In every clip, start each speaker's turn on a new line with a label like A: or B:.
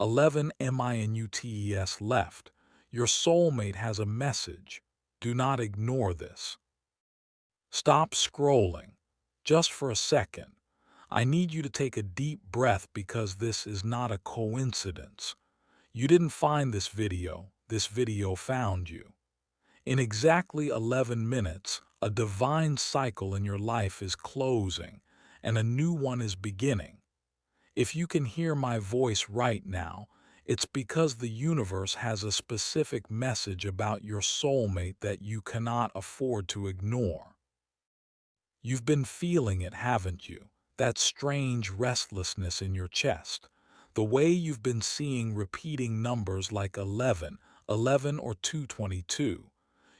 A: 11 minutes left. Your soulmate has a message. Do not ignore this. Stop scrolling. Just for a second. I need you to take a deep breath because this is not a coincidence. You didn't find this video found you. In exactly 11 minutes, a divine cycle in your life is closing and a new one is beginning. If you can hear my voice right now, it's because the universe has a specific message about your soulmate that you cannot afford to ignore. You've been feeling it, haven't you? That strange restlessness in your chest. The way you've been seeing repeating numbers like 11, 11 or 222.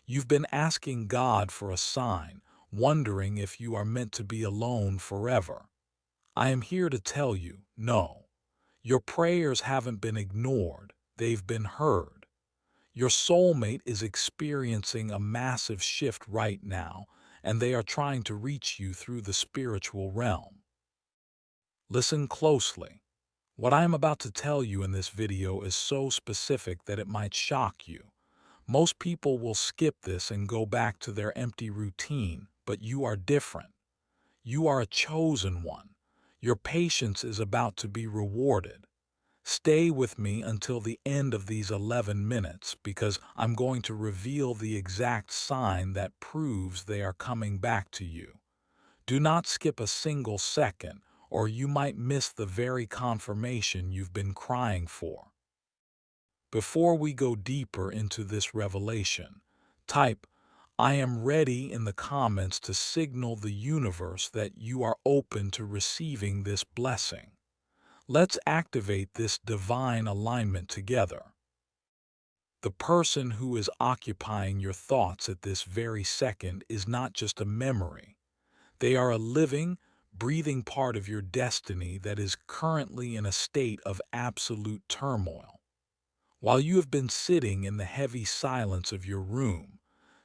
A: You've been asking God for a sign, wondering if you are meant to be alone forever. I am here to tell you, no. Your prayers haven't been ignored, they've been heard. Your soulmate is experiencing a massive shift right now, and they are trying to reach you through the spiritual realm. Listen closely. What I am about to tell you in this video is so specific that it might shock you. Most people will skip this and go back to their empty routine, but you are different. You are a chosen one. Your patience is about to be rewarded. Stay with me until the end of these 11 minutes because I'm going to reveal the exact sign that proves they are coming back to you. Do not skip a single second, or you might miss the very confirmation you've been crying for. Before we go deeper into this revelation, type "I am ready" in the comments to signal the universe that you are open to receiving this blessing. Let's activate this divine alignment together. The person who is occupying your thoughts at this very second is not just a memory. They are a living, breathing part of your destiny that is currently in a state of absolute turmoil. While you have been sitting in the heavy silence of your room,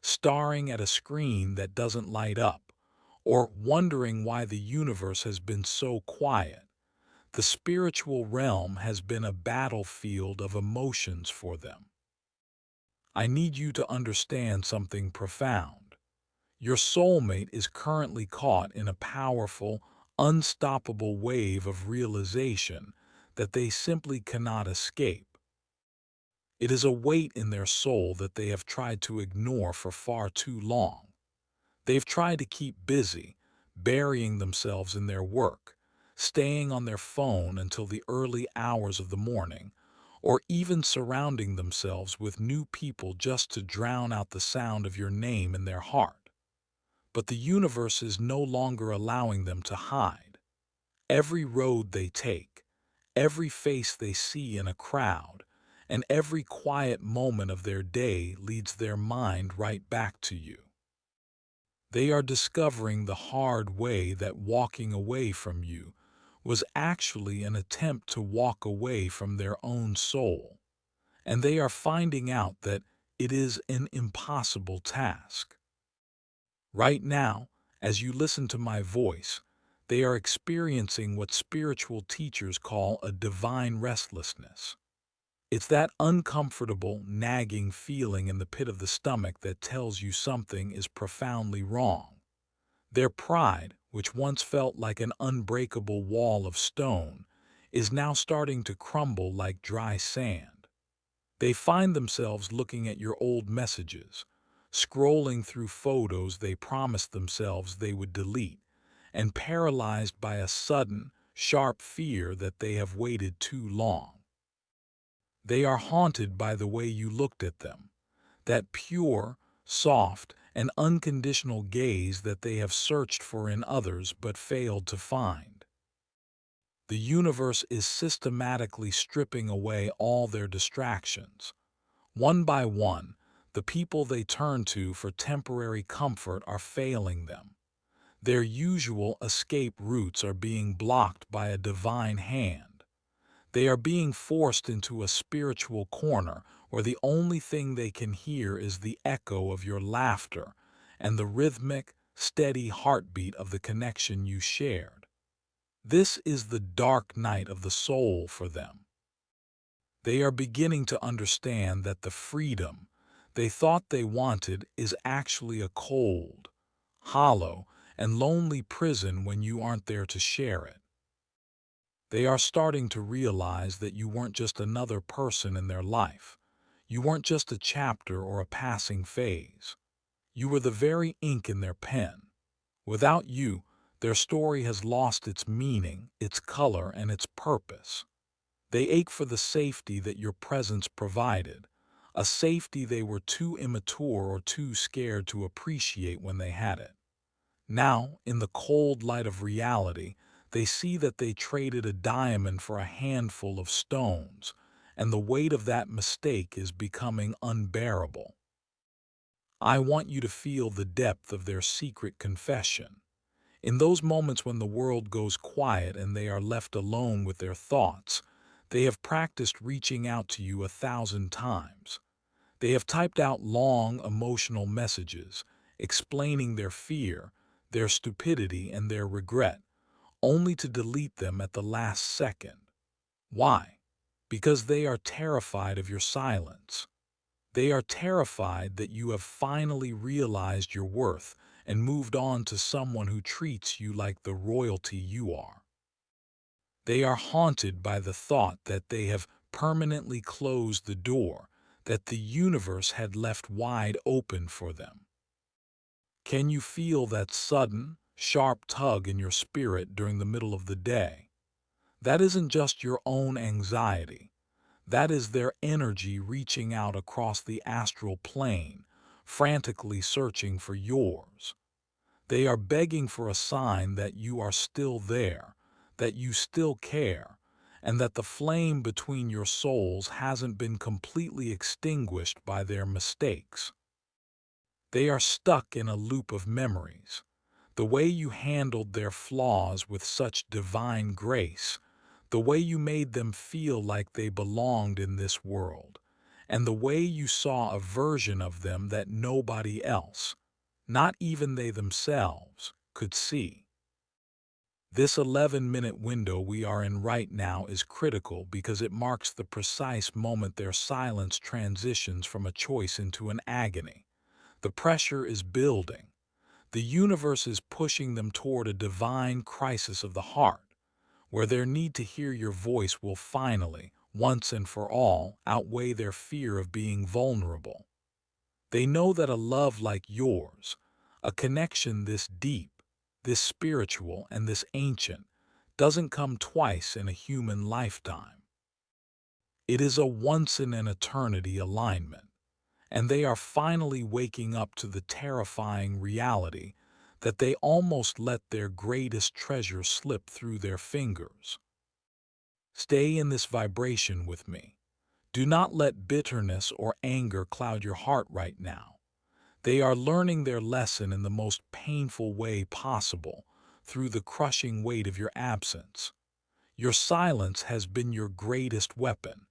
A: staring at a screen that doesn't light up, or wondering why the universe has been so quiet, the spiritual realm has been a battlefield of emotions for them. I need you to understand something profound. Your soulmate is currently caught in a powerful, unstoppable wave of realization that they simply cannot escape. It is a weight in their soul that they have tried to ignore for far too long. They've tried to keep busy, burying themselves in their work, staying on their phone until the early hours of the morning, or even surrounding themselves with new people just to drown out the sound of your name in their heart. But the universe is no longer allowing them to hide. Every road they take, every face they see in a crowd, and every quiet moment of their day leads their mind right back to you. They are discovering the hard way that walking away from you was actually an attempt to walk away from their own soul, and they are finding out that it is an impossible task. Right now, as you listen to my voice, they are experiencing what spiritual teachers call a divine restlessness. It's that uncomfortable, nagging feeling in the pit of the stomach that tells you something is profoundly wrong. Their pride, which once felt like an unbreakable wall of stone, is now starting to crumble like dry sand. They find themselves looking at your old messages, scrolling through photos they promised themselves they would delete, and paralyzed by a sudden, sharp fear that they have waited too long. They are haunted by the way you looked at them, that pure, soft, and unconditional gaze that they have searched for in others but failed to find. The universe is systematically stripping away all their distractions. One by one, the people they turn to for temporary comfort are failing them. Their usual escape routes are being blocked by a divine hand. They are being forced into a spiritual corner where the only thing they can hear is the echo of your laughter and the rhythmic, steady heartbeat of the connection you shared. This is the dark night of the soul for them. They are beginning to understand that the freedom they thought they wanted is actually a cold, hollow, and lonely prison when you aren't there to share it. They are starting to realize that you weren't just another person in their life. You weren't just a chapter or a passing phase. You were the very ink in their pen. Without you, their story has lost its meaning, its color, and its purpose. They ache for the safety that your presence provided, a safety they were too immature or too scared to appreciate when they had it. Now, in the cold light of reality, they see that they traded a diamond for a handful of stones, and the weight of that mistake is becoming unbearable. I want you to feel the depth of their secret confession. In those moments when the world goes quiet and they are left alone with their thoughts, they have practiced reaching out to you 1,000 times. They have typed out long, emotional messages, explaining their fear, their stupidity, and their regret, only to delete them at the last second. Why? Because they are terrified of your silence. They are terrified that you have finally realized your worth and moved on to someone who treats you like the royalty you are. They are haunted by the thought that they have permanently closed the door that the universe had left wide open for them. Can you feel that sudden, sharp tug in your spirit during the middle of the day? That isn't just your own anxiety. That is their energy reaching out across the astral plane, frantically searching for yours. They are begging for a sign that you are still there, that you still care, and that the flame between your souls hasn't been completely extinguished by their mistakes. They are stuck in a loop of memories. The way you handled their flaws with such divine grace, the way you made them feel like they belonged in this world, and the way you saw a version of them that nobody else, not even they themselves, could see. This 11-minute window we are in right now is critical because it marks the precise moment their silence transitions from a choice into an agony. The pressure is building. The universe is pushing them toward a divine crisis of the heart, where their need to hear your voice will finally, once and for all, outweigh their fear of being vulnerable. They know that a love like yours, a connection this deep, this spiritual, and this ancient, doesn't come twice in a human lifetime. It is a once-in-an-eternity alignment, and they are finally waking up to the terrifying reality that they almost let their greatest treasure slip through their fingers. Stay in this vibration with me. Do not let bitterness or anger cloud your heart right now. They are learning their lesson in the most painful way possible, through the crushing weight of your absence. Your silence has been your greatest weapon.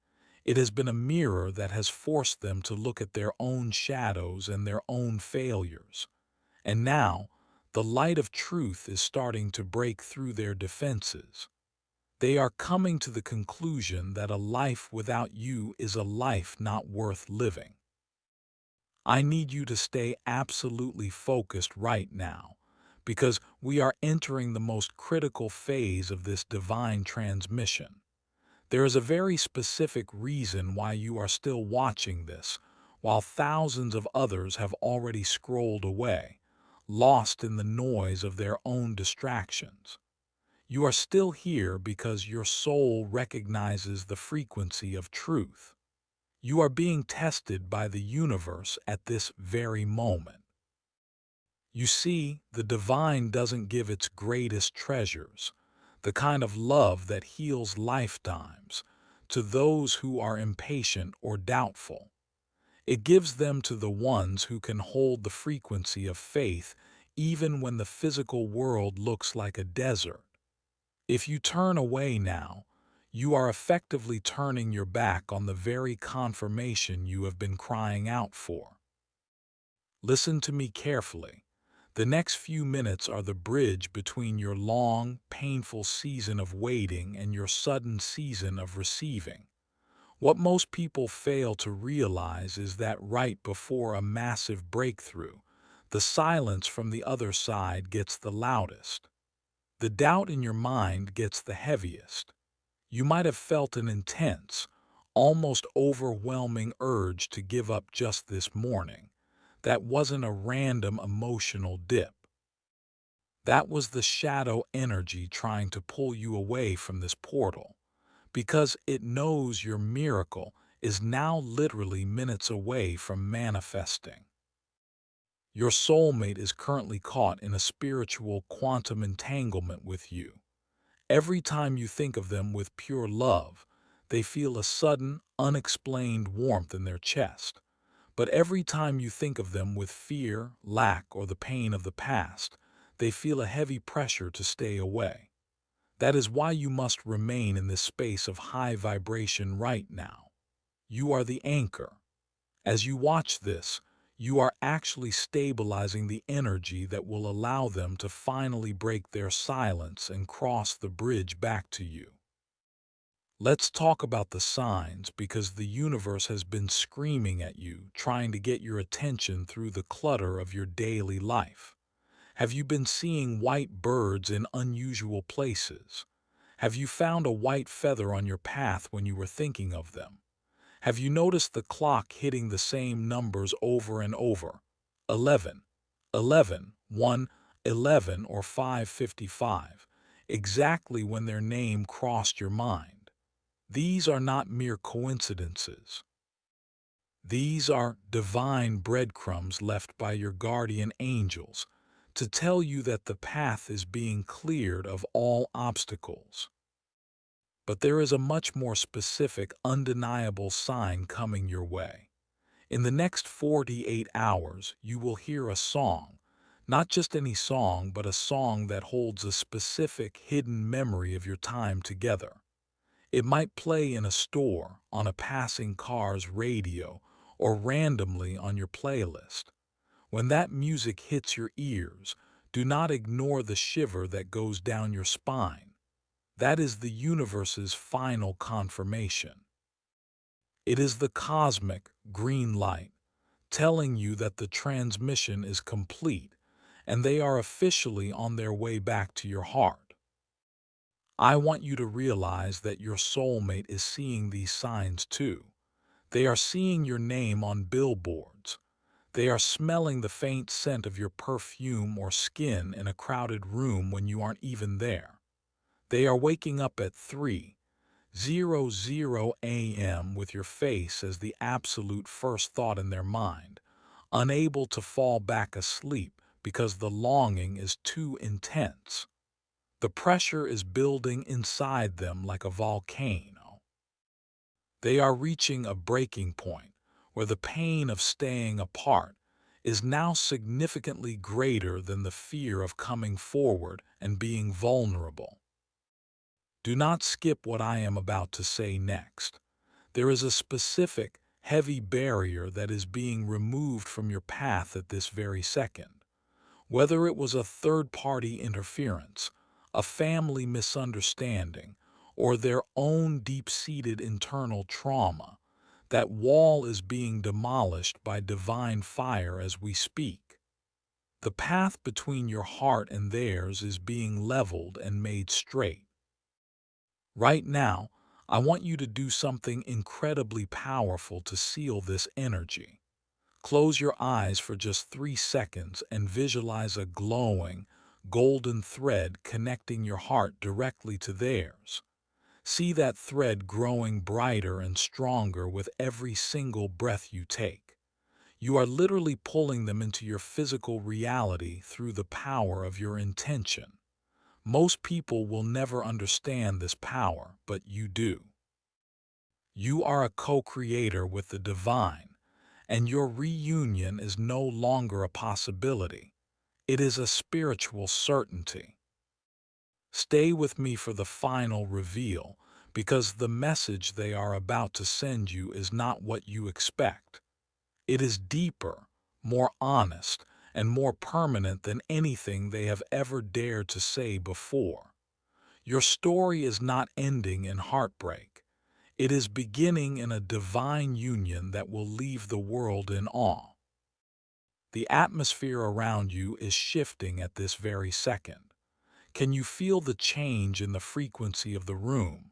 A: It has been a mirror that has forced them to look at their own shadows and their own failures. And now, the light of truth is starting to break through their defenses. They are coming to the conclusion that a life without you is a life not worth living. I need you to stay absolutely focused right now, because we are entering the most critical phase of this divine transmission. There is a very specific reason why you are still watching this, while thousands of others have already scrolled away, lost in the noise of their own distractions. You are still here because your soul recognizes the frequency of truth. You are being tested by the universe at this very moment. You see, the divine doesn't give its greatest treasures, the kind of love that heals lifetimes, to those who are impatient or doubtful. It gives them to the ones who can hold the frequency of faith even when the physical world looks like a desert. If you turn away now, you are effectively turning your back on the very confirmation you have been crying out for. Listen to me carefully. The next few minutes are the bridge between your long, painful season of waiting and your sudden season of receiving. What most people fail to realize is that right before a massive breakthrough, the silence from the other side gets the loudest. The doubt in your mind gets the heaviest. You might have felt an intense, almost overwhelming urge to give up just this morning. That wasn't a random emotional dip. That was the shadow energy trying to pull you away from this portal, because it knows your miracle is now literally minutes away from manifesting. Your soulmate is currently caught in a spiritual quantum entanglement with you. Every time you think of them with pure love, they feel a sudden, unexplained warmth in their chest. But every time you think of them with fear, lack, or the pain of the past, they feel a heavy pressure to stay away. That is why you must remain in this space of high vibration right now. You are the anchor. As you watch this, you are actually stabilizing the energy that will allow them to finally break their silence and cross the bridge back to you. Let's talk about the signs, because the universe has been screaming at you, trying to get your attention through the clutter of your daily life. Have you been seeing white birds in unusual places? Have you found a white feather on your path when you were thinking of them? Have you noticed the clock hitting the same numbers over and over? 11, 11, 1, 11, or 5:55, exactly when their name crossed your mind. These are not mere coincidences. These are divine breadcrumbs left by your guardian angels to tell you that the path is being cleared of all obstacles. But there is a much more specific, undeniable sign coming your way. In the next 48 hours, you will hear a song. Not just any song, but a song that holds a specific hidden memory of your time together. It might play in a store, on a passing car's radio, or randomly on your playlist. When that music hits your ears, do not ignore the shiver that goes down your spine. That is the universe's final confirmation. It is the cosmic green light telling you that the transmission is complete and they are officially on their way back to your heart. I want you to realize that your soulmate is seeing these signs too. They are seeing your name on billboards. They are smelling the faint scent of your perfume or skin in a crowded room when you aren't even there. They are waking up at 3:00 a.m. with your face as the absolute first thought in their mind, unable to fall back asleep because the longing is too intense. The pressure is building inside them like a volcano. They are reaching a breaking point where the pain of staying apart is now significantly greater than the fear of coming forward and being vulnerable. Do not skip what I am about to say next. There is a specific, heavy barrier that is being removed from your path at this very second. Whether it was a third-party interference, a family misunderstanding, or their own deep-seated internal trauma, that wall is being demolished by divine fire as we speak. The path between your heart and theirs is being leveled and made straight. Right now, I want you to do something incredibly powerful to seal this energy. Close your eyes for just 3 seconds and visualize a glowing, golden thread connecting your heart directly to theirs. See that thread growing brighter and stronger with every single breath you take. You are literally pulling them into your physical reality through the power of your intention. Most people will never understand this power, but you do. You are a co-creator with the divine, and your reunion is no longer a possibility. It is a spiritual certainty. Stay with me for the final reveal, because the message they are about to send you is not what you expect. It is deeper, more honest, and more permanent than anything they have ever dared to say before. Your story is not ending in heartbreak. It is beginning in a divine union that will leave the world in awe. The atmosphere around you is shifting at this very second. Can you feel the change in the frequency of the room?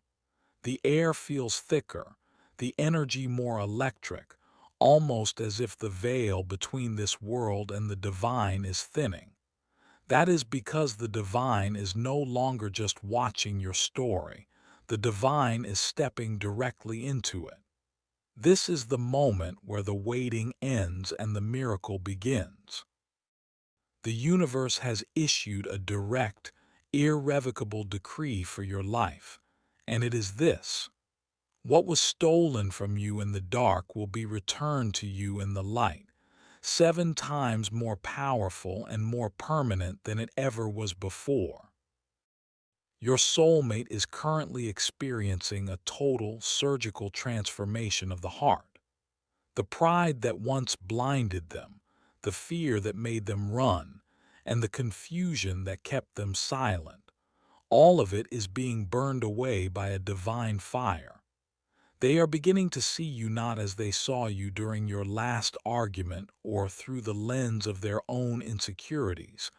A: The air feels thicker, the energy more electric, almost as if the veil between this world and the divine is thinning. That is because the divine is no longer just watching your story. The divine is stepping directly into it. This is the moment where the waiting ends and the miracle begins. The universe has issued a direct, irrevocable decree for your life, and it is this: what was stolen from you in the dark will be returned to you in the light, 7 times more powerful and more permanent than it ever was before. Your soulmate is currently experiencing a total surgical transformation of the heart. The pride that once blinded them, the fear that made them run, and the confusion that kept them silent, all of it is being burned away by a divine fire. They are beginning to see you not as they saw you during your last argument or through the lens of their own insecurities,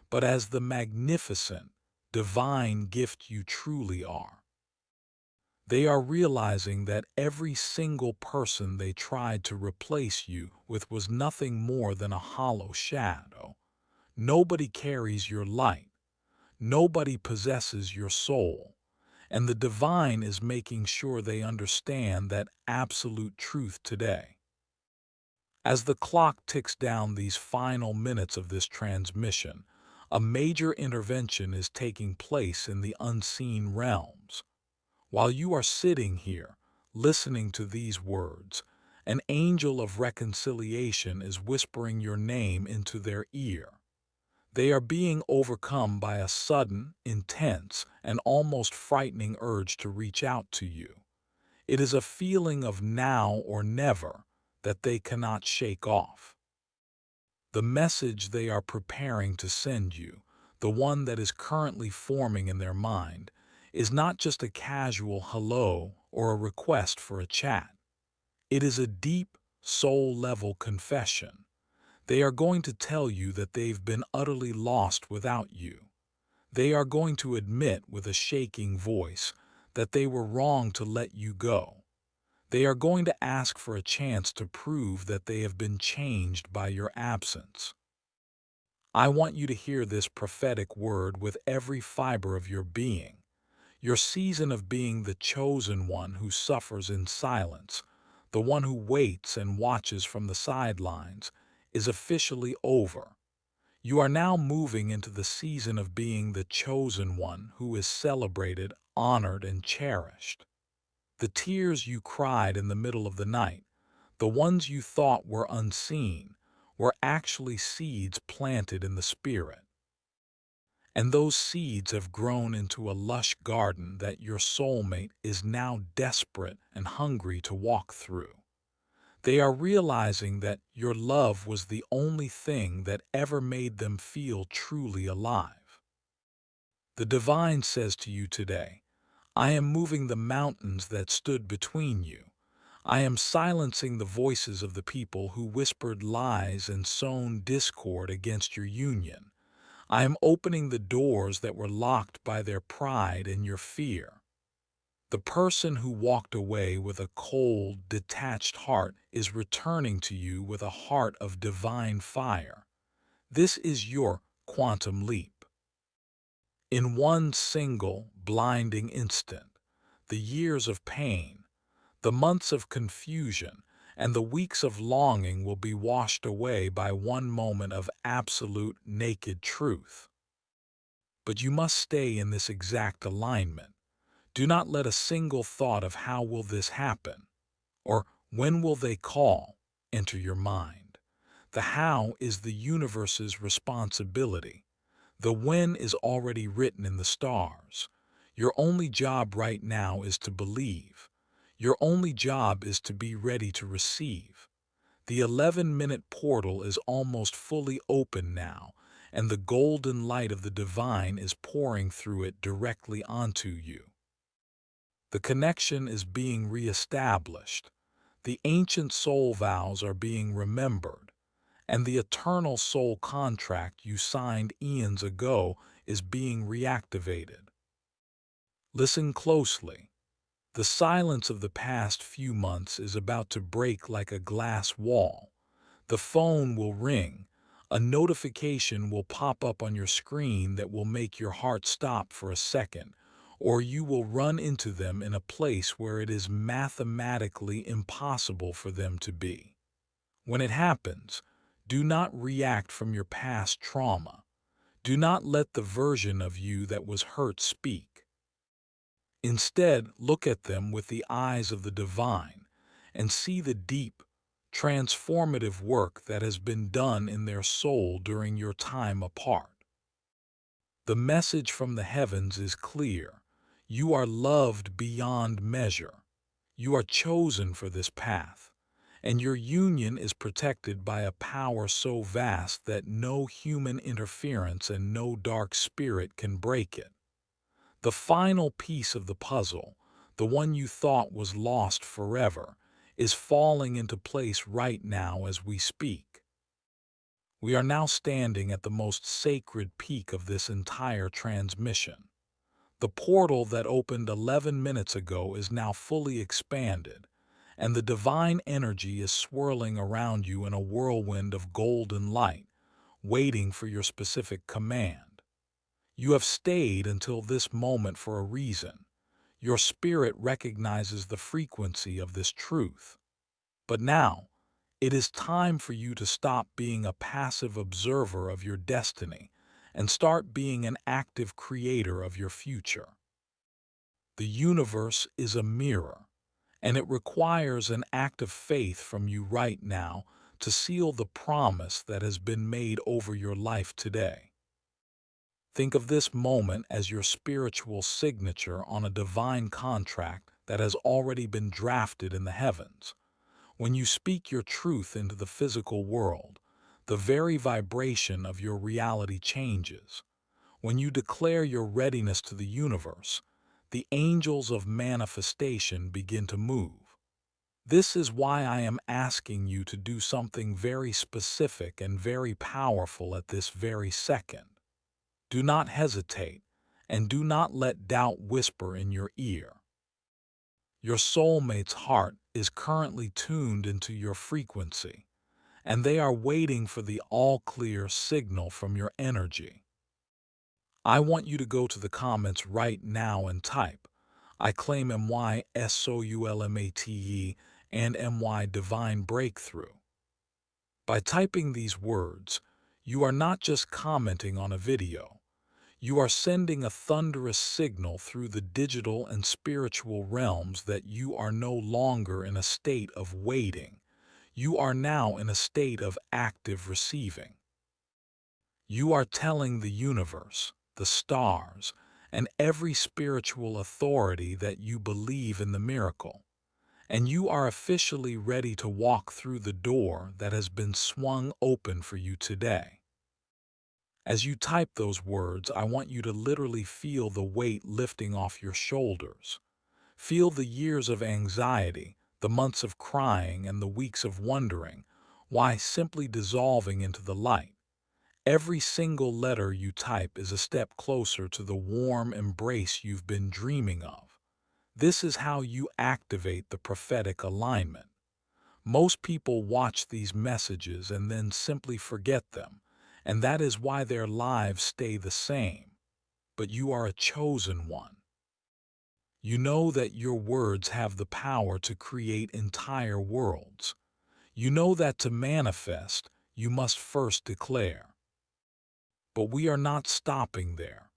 A: but as the magnificent, divine gift you truly are. They are realizing that every single person they tried to replace you with was nothing more than a hollow shadow. Nobody carries your light. Nobody possesses your soul. And the divine is making sure they understand that absolute truth today. As the clock ticks down these final minutes of this transmission, a major intervention is taking place in the unseen realms. While you are sitting here, listening to these words, an angel of reconciliation is whispering your name into their ear. They are being overcome by a sudden, intense, and almost frightening urge to reach out to you. It is a feeling of now or never that they cannot shake off. The message they are preparing to send you, the one that is currently forming in their mind, is not just a casual hello or a request for a chat. It is a deep, soul-level confession. They are going to tell you that they've been utterly lost without you. They are going to admit with a shaking voice that they were wrong to let you go. They are going to ask for a chance to prove that they have been changed by your absence. I want you to hear this prophetic word with every fiber of your being. Your season of being the chosen one who suffers in silence, the one who waits and watches from the sidelines, is officially over. You are now moving into the season of being the chosen one who is celebrated, honored, and cherished. The tears you cried in the middle of the night, the ones you thought were unseen, were actually seeds planted in the spirit. And those seeds have grown into a lush garden that your soulmate is now desperate and hungry to walk through. They are realizing that your love was the only thing that ever made them feel truly alive. The divine says to you today, I am moving the mountains that stood between you. I am silencing the voices of the people who whispered lies and sown discord against your union. I am opening the doors that were locked by their pride and your fear. The person who walked away with a cold, detached heart is returning to you with a heart of divine fire. This is your quantum leap. In one single, blinding instant, the years of pain, the months of confusion, and the weeks of longing will be washed away by one moment of absolute naked truth. But you must stay in this exact alignment. Do not let a single thought of how will this happen or when will they call enter your mind. The how is the universe's responsibility. The when is already written in the stars. Your only job right now is to believe. Your only job is to be ready to receive. The 11-minute portal is almost fully open now, and the golden light of the divine is pouring through it directly onto you. The connection is being reestablished. The ancient soul vows are being remembered, and the eternal soul contract you signed eons ago is being reactivated. Listen closely. The silence of the past few months is about to break like a glass wall. The phone will ring. A notification will pop up on your screen that will make your heart stop for a second, or you will run into them in a place where it is mathematically impossible for them to be. When it happens, do not react from your past trauma. Do not let the version of you that was hurt speak. Instead, look at them with the eyes of the divine and see the deep, transformative work that has been done in their soul during your time apart. The message from the heavens is clear. You are loved beyond measure. You are chosen for this path, and your union is protected by a power so vast that no human interference and no dark spirit can break it. The final piece of the puzzle, the one you thought was lost forever, is falling into place right now as we speak. We are now standing at the most sacred peak of this entire transmission. The portal that opened 11 minutes ago is now fully expanded, and the divine energy is swirling around you in a whirlwind of golden light, waiting for your specific command. You have stayed until this moment for a reason. Your spirit recognizes the frequency of this truth. But now, it is time for you to stop being a passive observer of your destiny and start being an active creator of your future. The universe is a mirror, and it requires an act of faith from you right now to seal the promise that has been made over your life today. Think of this moment as your spiritual signature on a divine contract that has already been drafted in the heavens. When you speak your truth into the physical world, the very vibration of your reality changes. When you declare your readiness to the universe, the angels of manifestation begin to move. This is why I am asking you to do something very specific and very powerful at this very second. Do not hesitate, and do not let doubt whisper in your ear. Your soulmate's heart is currently tuned into your frequency, and they are waiting for the all-clear signal from your energy. I want you to go to the comments right now and type, I claim MY-SOULMATE and MY Divine Breakthrough. By typing these words, you are not just commenting on a video. You are sending a thunderous signal through the digital and spiritual realms that you are no longer in a state of waiting. You are now in a state of active receiving. You are telling the universe, the stars, and every spiritual authority that you believe in the miracle, and you are officially ready to walk through the door that has been swung open for you today. As you type those words, I want you to literally feel the weight lifting off your shoulders. Feel the years of anxiety, the months of crying, and the weeks of wondering why simply dissolving into the light. Every single letter you type is a step closer to the warm embrace you've been dreaming of. This is how you activate the prophetic alignment. Most people watch these messages and then simply forget them, and that is why their lives stay the same. But you are a chosen one. You know that your words have the power to create entire worlds. You know that to manifest, you must first declare. But we are not stopping there.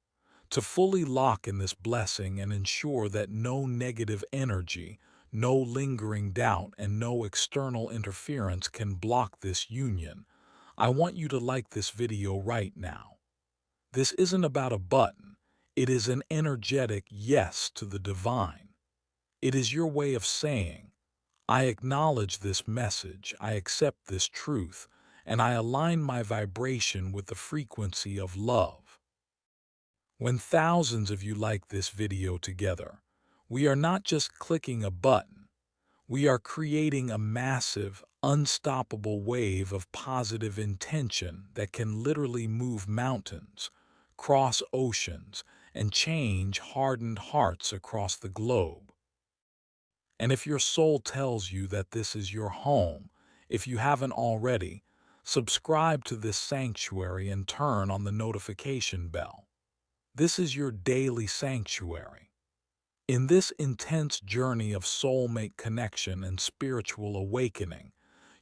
A: To fully lock in this blessing and ensure that no negative energy, no lingering doubt, and no external interference can block this union, I want you to like this video right now. This isn't about a button. It is an energetic yes to the divine. It is your way of saying, I acknowledge this message, I accept this truth, and I align my vibration with the frequency of love. When thousands of you like this video together, We are not just clicking a button. We are creating a massive, unstoppable wave of positive intention that can literally move mountains, cross oceans, and change hardened hearts across the globe. And if your soul tells you that this is your home, if you haven't already, subscribe to this sanctuary and turn on the notification bell. This is your daily sanctuary. In this intense journey of soulmate connection and spiritual awakening,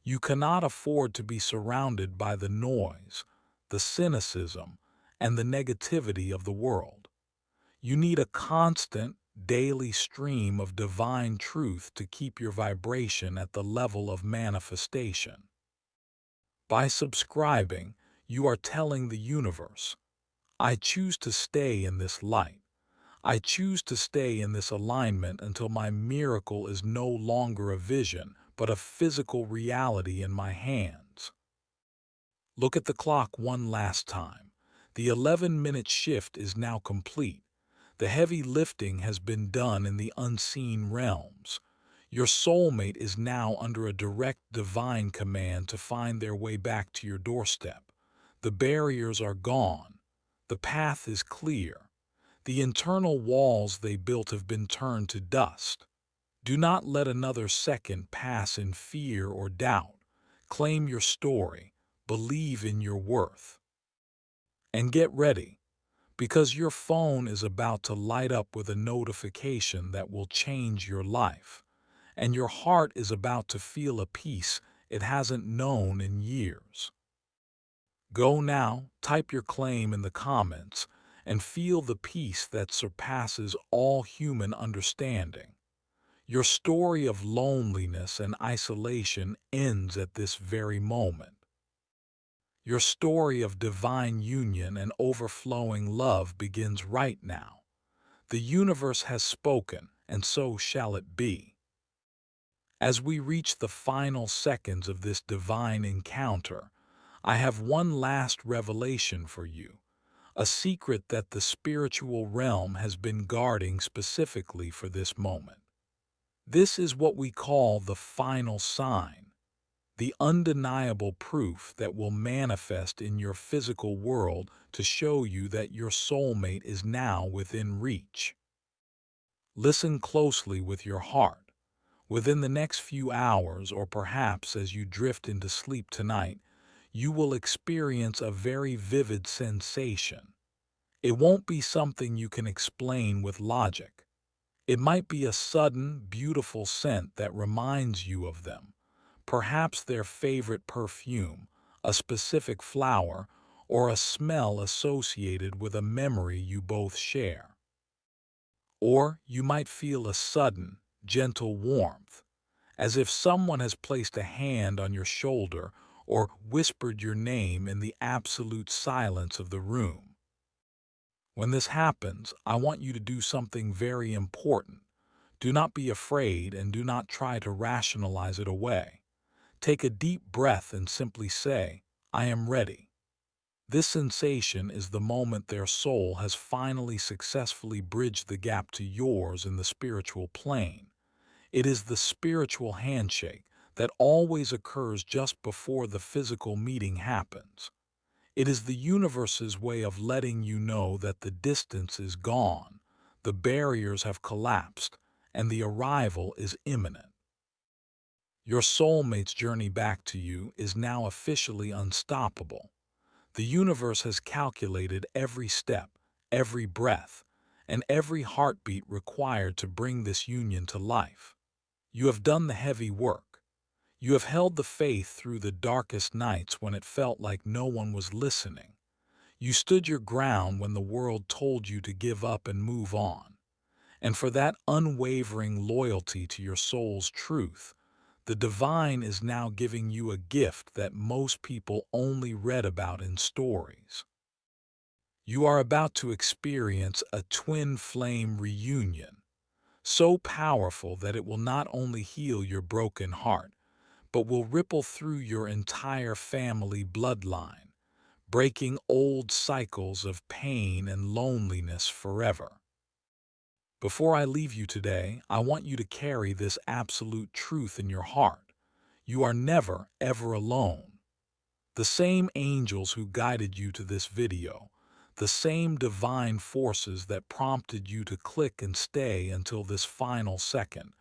A: you cannot afford to be surrounded by the noise, the cynicism, and the negativity of the world. You need a constant, daily stream of divine truth to keep your vibration at the level of manifestation. By subscribing, you are telling the universe, I choose to stay in this light. I choose to stay in this alignment until my miracle is no longer a vision, but a physical reality in my hands. Look at the clock one last time. The 11-minute shift is now complete. The heavy lifting has been done in the unseen realms. Your soulmate is now under a direct divine command to find their way back to your doorstep. The barriers are gone. The path is clear. The internal walls they built have been turned to dust. Do not let another second pass in fear or doubt. Claim your story. Believe in your worth. And get ready, because your phone is about to light up with a notification that will change your life, and your heart is about to feel a peace it hasn't known in years. Go now, type your claim in the comments, and feel the peace that surpasses all human understanding. Your story of loneliness and isolation ends at this very moment. Your story of divine union and overflowing love begins right now. The universe has spoken, and so shall it be. As we reach the final seconds of this divine encounter, I have one last revelation for you, a secret that the spiritual realm has been guarding specifically for this moment. This is what we call the final sign, the undeniable proof that will manifest in your physical world to show you that your soulmate is now within reach. Listen closely with your heart. Within the next few hours, or perhaps as you drift into sleep tonight, you will experience a very vivid sensation. It won't be something you can explain with logic. It might be a sudden, beautiful scent that reminds you of them, perhaps their favorite perfume, a specific flower, or a smell associated with a memory you both share. Or you might feel a sudden, gentle warmth, as if someone has placed a hand on your shoulder or whispered your name in the absolute silence of the room. When this happens, I want you to do something very important. Do not be afraid and do not try to rationalize it away. Take a deep breath and simply say, I am ready. This sensation is the moment their soul has finally successfully bridged the gap to yours in the spiritual plane. It is the spiritual handshake that always occurs just before the physical meeting happens. It is the universe's way of letting you know that the distance is gone, the barriers have collapsed, and the arrival is imminent. Your soulmate's journey back to you is now officially unstoppable. The universe has calculated every step, every breath, and every heartbeat required to bring this union to life. You have done the heavy work. You have held the faith through the darkest nights when it felt like no one was listening. You stood your ground when the world told you to give up and move on. And for that unwavering loyalty to your soul's truth, the divine is now giving you a gift that most people only read about in stories. You are about to experience a twin flame reunion, so powerful that it will not only heal your broken heart, but will ripple through your entire family bloodline, breaking old cycles of pain and loneliness forever. Before I leave you today, I want you to carry this absolute truth in your heart. You are never, ever alone. The same angels who guided you to this video, the same divine forces that prompted you to click and stay until this final second,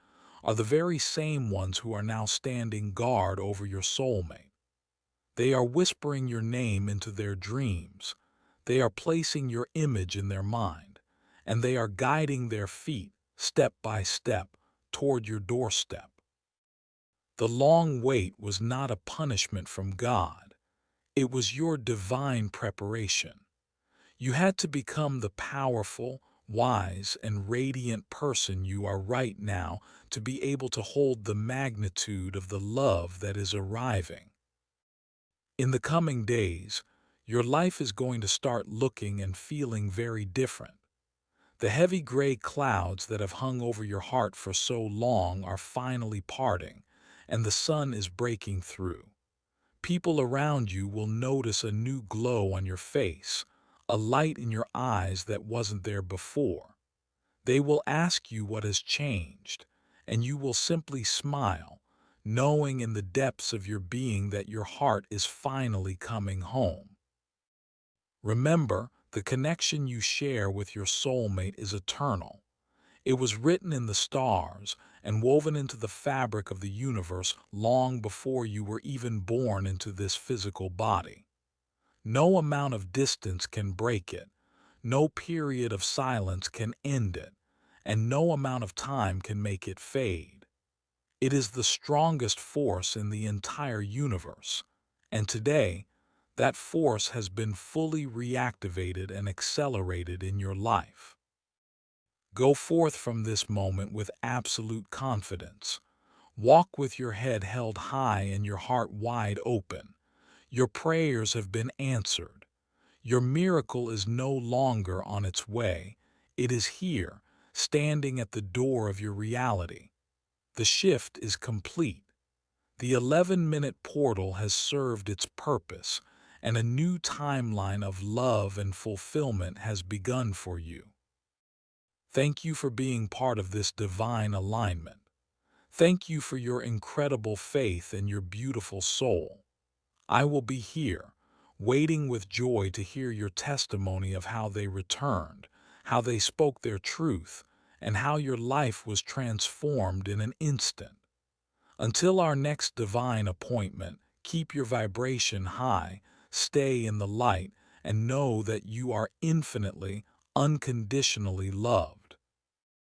A: are the very same ones who are now standing guard over your soulmate. They are whispering your name into their dreams. They are placing your image in their mind, and they are guiding their feet, step by step, toward your doorstep. The long wait was not a punishment from God. It was your divine preparation. You had to become the powerful, wise, and radiant person you are right now to be able to hold the magnitude of the love that is arriving. In the coming days, your life is going to start looking and feeling very different. The heavy gray clouds that have hung over your heart for so long are finally parting, and the sun is breaking through. People around you will notice a new glow on your face, a light in your eyes that wasn't there before. They will ask you what has changed, and you will simply smile, knowing in the depths of your being that your heart is finally coming home. Remember, the connection you share with your soulmate is eternal. It was written in the stars and woven into the fabric of the universe long before you were even born into this physical body. No amount of distance can break it, no period of silence can end it, and no amount of time can make it fade. It is the strongest force in the entire universe, and today, that force has been fully reactivated and accelerated in your life. Go forth from this moment with absolute confidence. Walk with your head held high and your heart wide open. Your prayers have been answered. Your miracle is no longer on its way. It is here, standing at the door of your reality. The shift is complete. The 11-minute portal has served its purpose, and a new timeline of love and fulfillment has begun for you. Thank you for being part of this divine alignment. Thank you for your incredible faith and your beautiful soul. I will be here, waiting with joy to hear your testimony of how they returned, how they spoke their truth, and how your life was transformed in an instant. Until our next divine appointment, keep your vibration high, stay in the light, and know that you are infinitely, unconditionally loved.